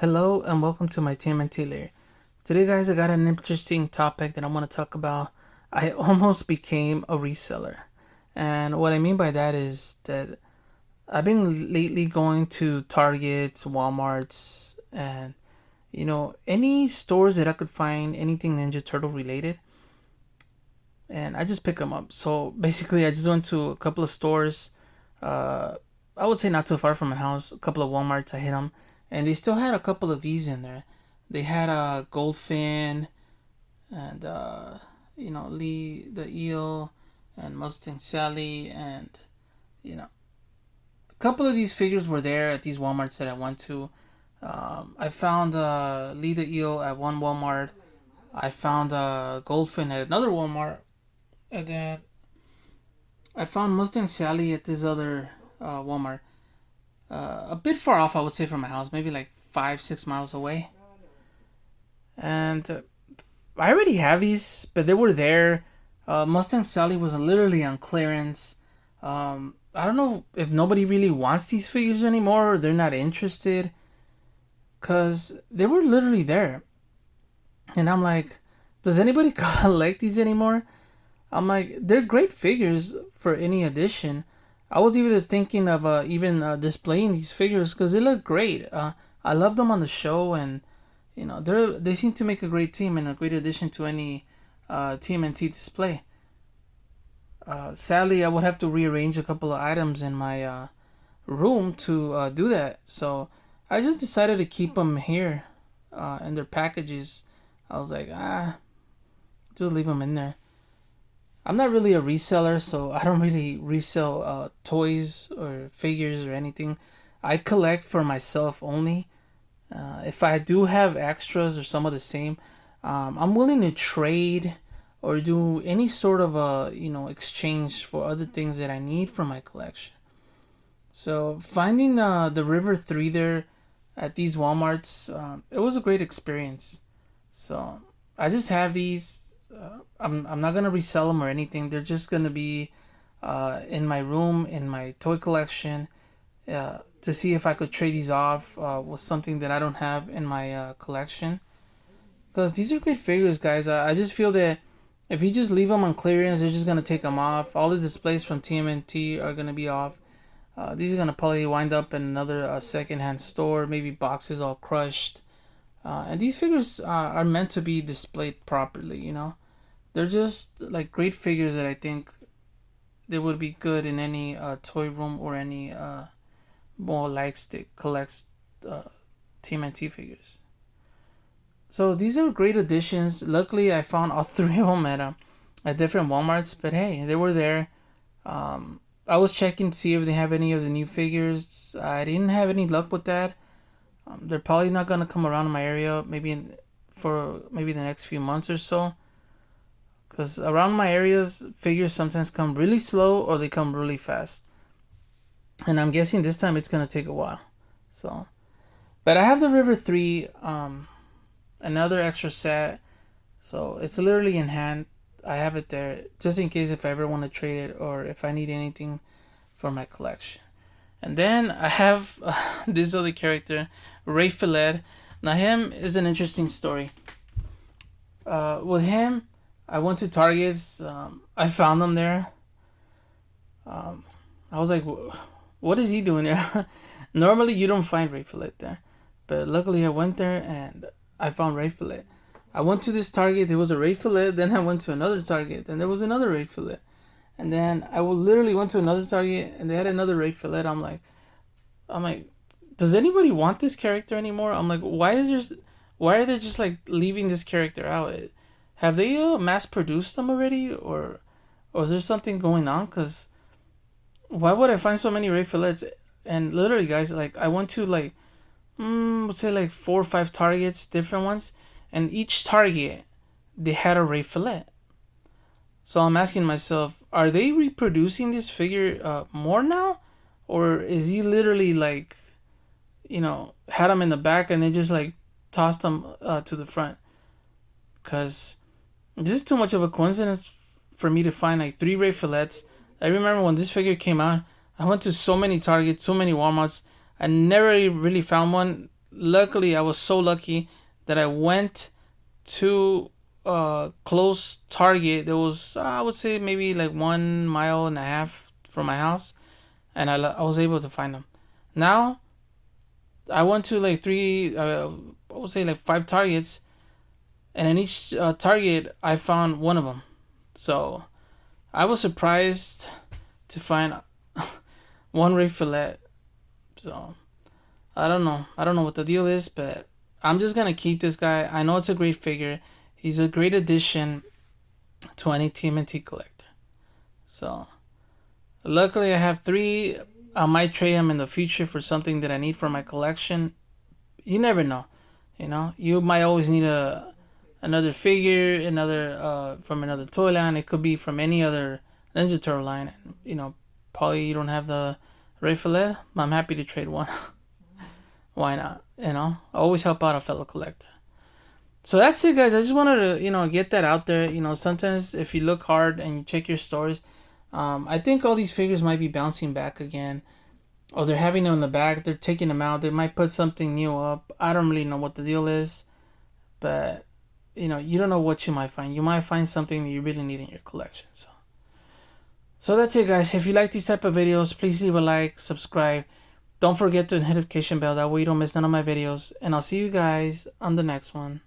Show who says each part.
Speaker 1: Hello and welcome to my TMNT layer. Today guys, I got an interesting topic that I want to talk about. I almost became a reseller. And what I mean by that is that I've been lately going to Targets, Walmarts, and any stores that I could find anything Ninja Turtle related, and I just pick them up. So basically I just went to a couple of stores, uh, I would say not too far from my house, a couple of Walmarts. I hit them, and they still had a couple of these in there. They had a Goldfin and Lee the Eel and Mustang Sally, and a couple of these figures were there at these WalMarts that I went to. I found Lee the Eel at one Walmart. I found Goldfin at another Walmart, and then I found Mustang Sally at this other Walmart. A bit far off, I would say, from my house, maybe like 5-6 miles away. And I already have these, but they were there. Mustang Sally was literally on clearance. I don't know if nobody really wants these figures anymore, or they're not interested, because they were literally there. And I'm like, does anybody collect these anymore? I'm like, they're great figures for any edition. I was even thinking of even displaying these figures because they look great. I love them on the show, and they seem to make a great team and a great addition to any TMNT display. Sadly, I would have to rearrange a couple of items in my room to do that. So I just decided to keep them here in their packages. I was like, just leave them in there. I'm not really a reseller, so I don't really resell toys or figures or anything. I collect for myself only. If I do have extras or some of the same, I'm willing to trade or do any sort of a exchange for other things that I need for my collection. So finding the River 3 there at these WalMarts, it was a great experience. So I just have these. I'm not gonna resell them or anything. They're just gonna be in my room in my toy collection to see if I could trade these off with something that I don't have in my collection. Because these are great figures, guys. I just feel that if you just leave them on clearance, they're just gonna take them off. All the displays from TMNT are gonna be off. These are gonna probably wind up in another secondhand store, maybe boxes all crushed. And these figures are meant to be displayed properly. They're just like great figures that I think they would be good in any toy room or any more likes that collects uh, TMNT figures. So these are great additions. Luckily, I found all three of them at different WalMarts. But hey, they were there. I was checking to see if they have any of the new figures. I didn't have any luck with that. They're probably not gonna come around in my area. For maybe the next few months or so. Because around my areas, figures sometimes come really slow or they come really fast. And I'm guessing this time it's going to take a while. So, but I have the River 3, another extra set. So it's literally in hand. I have it there just in case if I ever want to trade it or if I need anything for my collection. And then I have this other character, Ray Fillet. Now, him is an interesting story. With him, I went to Targets. I found him there. I was like, what is he doing there? Normally, you don't find Ray Fillet there. But luckily, I went there and I found Ray Fillet. I went to this Target. There was a Ray Fillet. Then I went to another Target. Then there was another Ray Fillet. And then I literally went to another Target and they had another Ray Fillet. I'm like, does anybody want this character anymore? I'm like, why are they just like leaving this character out? Have they mass produced them already, or is there something going on? Cause why would I find so many Ray Fillets? And literally, guys, like I went to like, let's say like 4 or 5 Targets, different ones, and each Target they had a Ray Fillet. So I'm asking myself, are they reproducing this figure more now, or is he literally like, had him in the back and they just like tossed him to the front? Cause this is too much of a coincidence for me to find like 3 Ray Fillets. I remember when this figure came out, I went to so many Targets, so many Walmarts. I never really found one. luckily, I was so lucky that I went to close Target. There was I would say maybe like 1.5 miles from my house, and I was able to find them. Now I went to like three, I would say like five Targets, and in each Target I found one of them. So I was surprised to find one Ray fillet. So I don't know what the deal is, but I'm just gonna keep this guy. I know it's a great figure. He's a great addition to any TMNT collector. So luckily I have three. I might trade him in the future for something that I need for my collection. You never know. You know, you might always need another figure, another from another toy line. It could be from any other Ninja Turtle line. You know, probably you don't have the Ray fillet. I'm happy to trade one. Why not? You know, I always help out a fellow collector. So that's it, guys. I just wanted to, get that out there. Sometimes if you look hard and you check your stores, I think all these figures might be bouncing back again. Or they're having them in the back. They're taking them out. They might put something new up. I don't really know what the deal is. But, you don't know what you might find. You might find something that you really need in your collection. So that's it, guys. If you like these type of videos, please leave a like, subscribe. Don't forget to hit the notification bell. That way you don't miss none of my videos. And I'll see you guys on the next one.